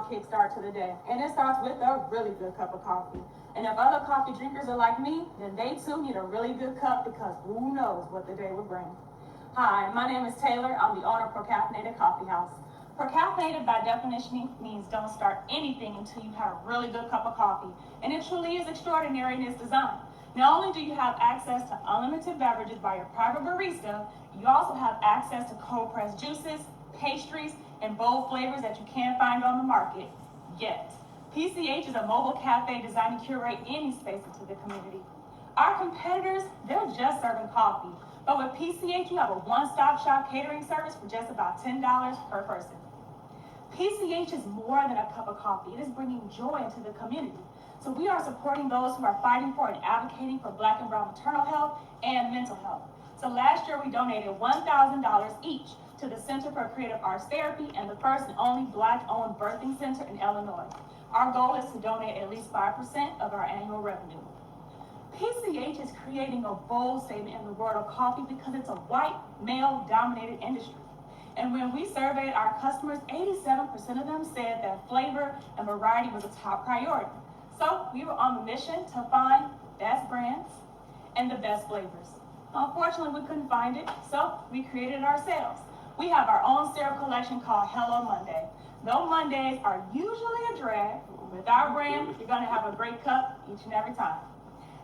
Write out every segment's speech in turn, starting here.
kickstart to the day. And it starts with a really good cup of coffee. And if other coffee drinkers are like me, then they too need a really good cup because who knows what the day will bring. Hi, my name is Taylor. I'm the owner of Procaffeinated CoffeeHouse. Procaffeinated by definition means don't start anything until you have a really good cup of coffee. And it truly is extraordinary in its design. Not only do you have access to unlimited beverages by your private barista, you also have access to cold pressed juices, pastries, and bold flavors that you can't find on the market yet. PCH is a mobile cafe designed to curate any space into the community. Our competitors, they're just serving coffee. But with PCH, you have a one-stop shop catering service for just about $10 per person. PCH is more than a cup of coffee. It is bringing joy into the community. So we are supporting those who are fighting for and advocating for Black and brown maternal health and mental health. So last year we donated $1,000 each to the Center for Creative Arts Therapy and the first and only Black-owned birthing center in Illinois. Our goal is to donate at least 5% of our annual revenue. PCH is creating a bold statement in the world of coffee because it's a white, male-dominated industry. And when we surveyed our customers, 87% of them said that flavor and variety was a top priority. So we were on the mission to find best brands and the best flavors. Unfortunately, we couldn't find it, so we created it ourselves. We have our own cereal collection called Hello Monday. Though Mondays are usually a drag, with our brand, you're gonna have a great cup each and every time.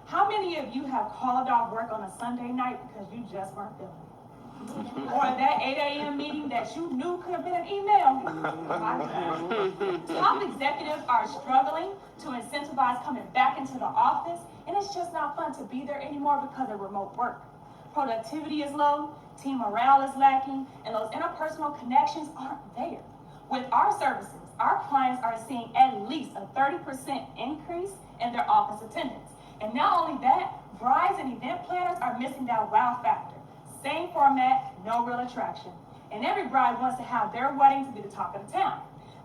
How many of you have called off work on a Sunday night because you just weren't feeling it? Or that 8 a.m. meeting that you knew could have been an email? Top executives are struggling to incentivize coming back into the office, and it's just not fun to be there anymore because of remote work. Productivity is low, team morale is lacking, and those interpersonal connections aren't there. With our services, our clients are seeing at least a 30% increase in their office attendance. And not only that, brides and event planners are missing that wow factor. Same format, no real attraction. And every bride wants to have their wedding to be the talk of the town.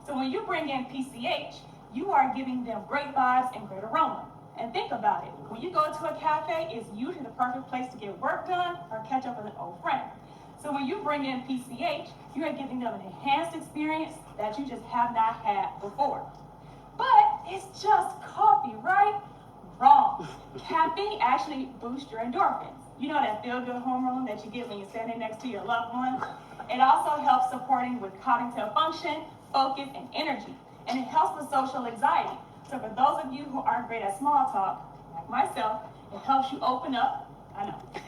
So when you bring in PCH, you are giving them great vibes and great aroma. And think about it, when you go to a cafe, it's usually the perfect place to get work done or catch up with an old friend. So when you bring in PCH, you are giving them an enhanced experience that you just have not had before. But it's just coffee, right? Wrong. Caffeine actually boosts your endorphins. You know that feel-good hormone that you get when you're standing next to your loved one? It also helps supporting with cognitive function, focus, and energy. And it helps with social anxiety. So for those of you who aren't great at small talk, like myself, it helps you open up.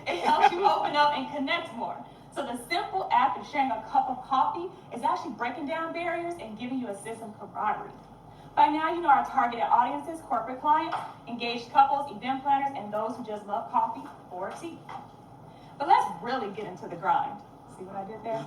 It helps you open up and connect more. So the simple act of sharing a cup of coffee is actually breaking down barriers and giving you a sense of camaraderie. By now, you know our targeted audiences, corporate clients, engaged couples, event planners, and those who just love coffee or tea. But let's really get into the grind. See what I did there?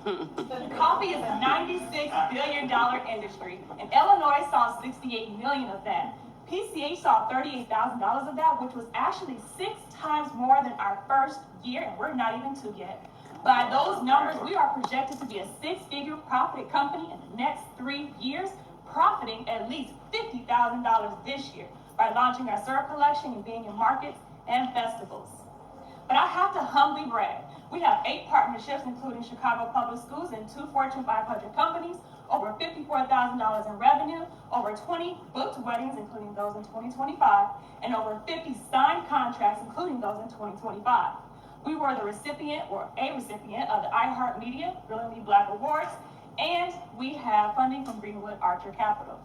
Coffee is a $96 billion industry, and Illinois saw $68 million of that. PCH saw $38,000 of that, which was actually 6 times more than our first year, and we're not even 2 yet. By those numbers, we are projected to be a 6-figure profit company in the next 3 years, profiting at least $50,000 this year by launching our syrup collection and being in markets and festivals. But I have to humbly brag. We have 8 partnerships, including Chicago Public Schools and 2 Fortune 500 companies, over $54,000 in revenue, over 20 booked weddings, including those in 2025, and over 50 signed contracts, including those in 2025. We were the recipient, or a recipient, of the iHeartMedia Brilliantly Black Awards, and we have funding from Greenwood Archer Capital.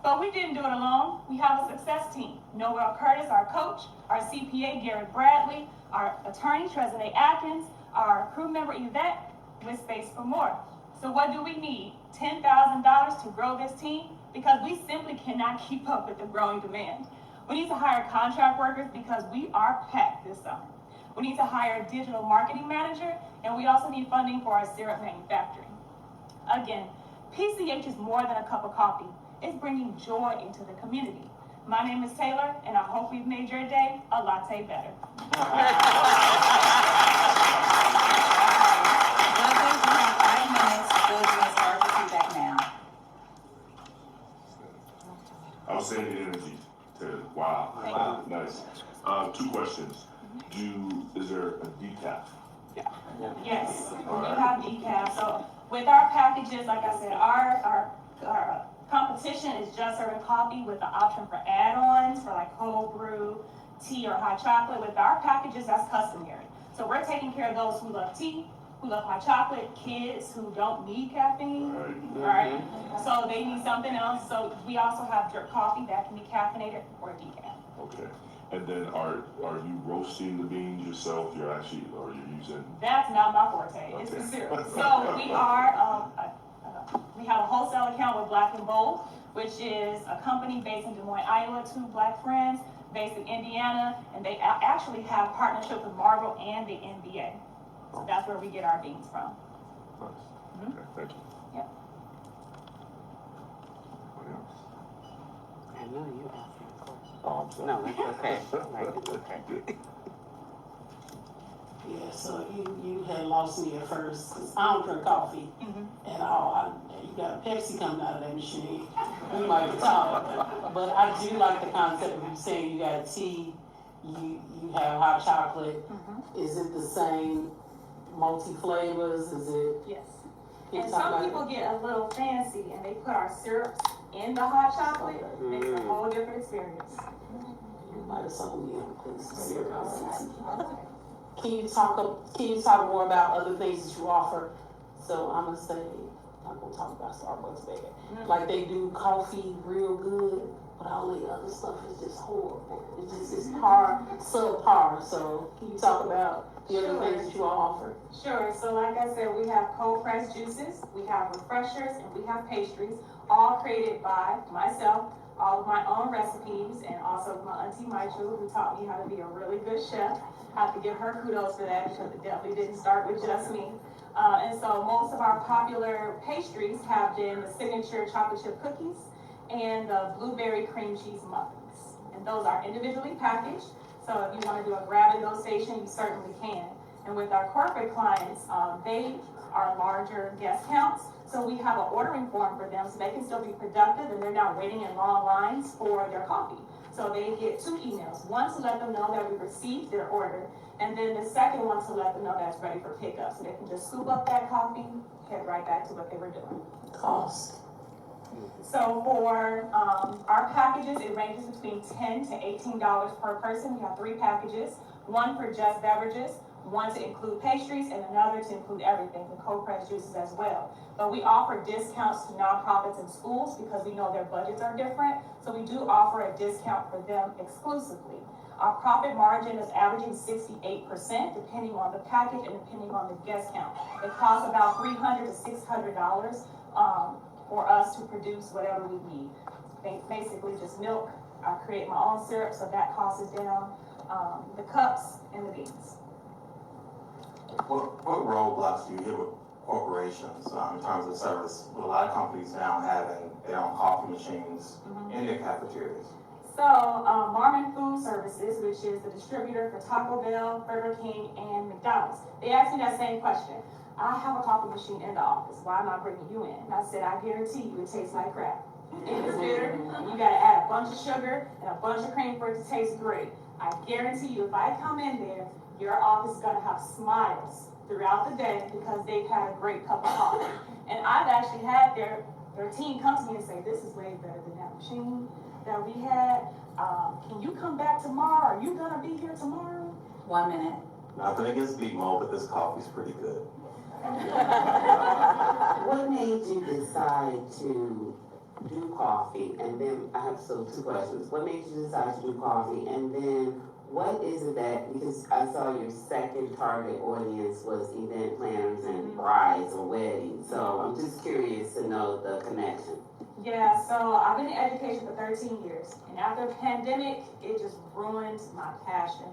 But we didn't do it alone. We have a success team. Noel Curtis, our coach, our CPA, Garrett Bradley, our attorney, Trezene Atkins, our crew member, Yvette, with space for more. So what do we need? $10,000 to grow this team? Because we simply cannot keep up with the growing demand. We need to hire contract workers because we are packed this summer. We need to hire a digital marketing manager, and we also need funding for our syrup manufacturing. Again, PCH is more than a cup of coffee. It's bringing joy into the community. My name is Taylor, and I hope we've made your day a latte better. Judges, you have 5 minutes. Judges may start your feedback now. Outstanding energy, Taylor. Wow. Nice. 2 questions. Is there a decaf? Yes, we have decaf. So with our packages, like I said, our competition is just serving coffee with the option for add-ons for like cold brew, tea, or hot chocolate. With our packages, that's customary. So we're taking care of those who love tea, who love hot chocolate, kids who don't need caffeine, right? So they need something else. So we also have drip coffee that can be caffeinated or decaf. Okay. And then are you roasting the beans yourself? Or you're using? That's not my forte. It's the syrup. So we are, we have a wholesale account with Black and Bold, which is a company based in Des Moines, Iowa, two Black friends based in Indiana, and they actually have partnership with Marvel and the NBA. So that's where we get our beans from. Nice. Mhm. Okay, thank you. Yep. Anybody else? I know you asking a question. Oh, I'm sorry. No, it's okay. Like, it's okay. Yeah, so you had lost me at first, cause I don't drink coffee at all. You got a Pepsi coming out of that machine. We might talk, but I do like the concept of you saying you got tea, you have hot chocolate. Is it the same multi flavors? Is it? Yes. Can you And talk some about people get a little fancy and they put our syrups in the hot chocolate. Makes a whole different experience. You might have sold me on a piece of cereal. Can you talk more about other things that you offer? So I'm gonna say, I'm gonna talk about Starbucks, baby. Like they do coffee real good, but all the other stuff is just horrible. It's subpar. So can you talk about the other things that you all offer? Sure. So like I said, we have cold pressed juices, we have refreshers, and we have pastries, all created by myself, all of my own recipes, and also my auntie Mitra, who taught me how to be a really good chef. I have to give her kudos for that because it definitely didn't start with just me. And so most of our popular pastries have been the signature chocolate chip cookies and the blueberry cream cheese muffins. And those are individually packaged. So if you want to do a grab and go station, you certainly can. And with our corporate clients, they are larger guest counts. So we have an ordering form for them so they can still be productive and they're not waiting in long lines for their coffee. So they get 2 emails, one to let them know that we received their order, and then the second one to let them know that it's ready for pickup. So they can just scoop up that coffee, head right back to what they were doing. Cost. So for our packages, it ranges between $10 to $18 per person. We have 3 packages, one for just beverages, one to include pastries, and another to include everything, the cold pressed juices as well. But we offer discounts to nonprofits and schools because we know their budgets are different. So we do offer a discount for them exclusively. Our profit margin is averaging 68%, depending on the package and depending on the guest count. It costs about $300 to $600 for us to produce whatever we need. Basically just milk. I create my own syrup, so that cost is down. The cups and the beans. What roadblocks do you hit with corporations in terms of service? With a lot of companies now having their own coffee machines in their cafeterias. So, Marmon Food Services, which is the distributor for Taco Bell, Burger King, and McDonald's, they asked me that same question. I have a coffee machine in the office. Why am I bringing you in? And I said, I guarantee you it tastes like crap. And it's bitter, and you gotta add a bunch of sugar and a bunch of cream for it to taste great. I guarantee you, if I come in there, your office is gonna have smiles throughout the day because they've had a great cup of coffee. And I've actually had their team come to me and say, this is way better than that machine that we had. Can you come back tomorrow? Are you gonna be here tomorrow? 1 minute. Nothing against BMO, but this coffee's pretty good. What made you decide to do coffee? And then I have 2 questions. What made you decide to do coffee? And then what is it that, because I saw your second target audience was event planners and brides or weddings. So I'm just curious to know the connection. Yeah, so I've been in education for 13 years. And after the pandemic, it just ruined my passion.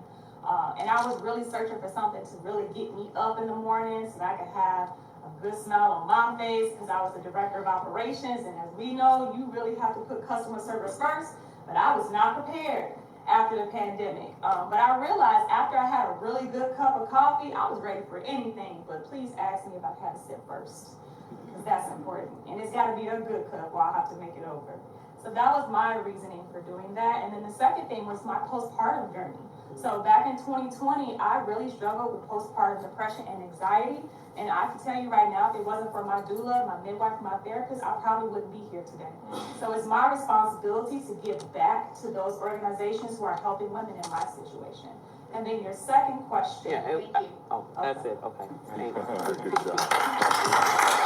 And I was really searching for something to really get me up in the morning so that I could have a good smile on my face because I was the director of operations. And as we know, you really have to put customer service first. But I was not prepared after the pandemic. But I realized after I had a really good cup of coffee, I was ready for anything. But please ask me if I had a sip first, because that's important. And it's got to be a good cup or I'll have to make it over. So that was my reasoning for doing that. And then the second thing was my postpartum journey. So back in 2020, I really struggled with postpartum depression and anxiety. And I can tell you right now, if it wasn't for my doula, my midwife, my therapist, I probably wouldn't be here today. So it's my responsibility to give back to those organizations who are helping women in my situation. And then your second question. Yeah, Thank you. oh, that's it, okay. Thank you. Good job.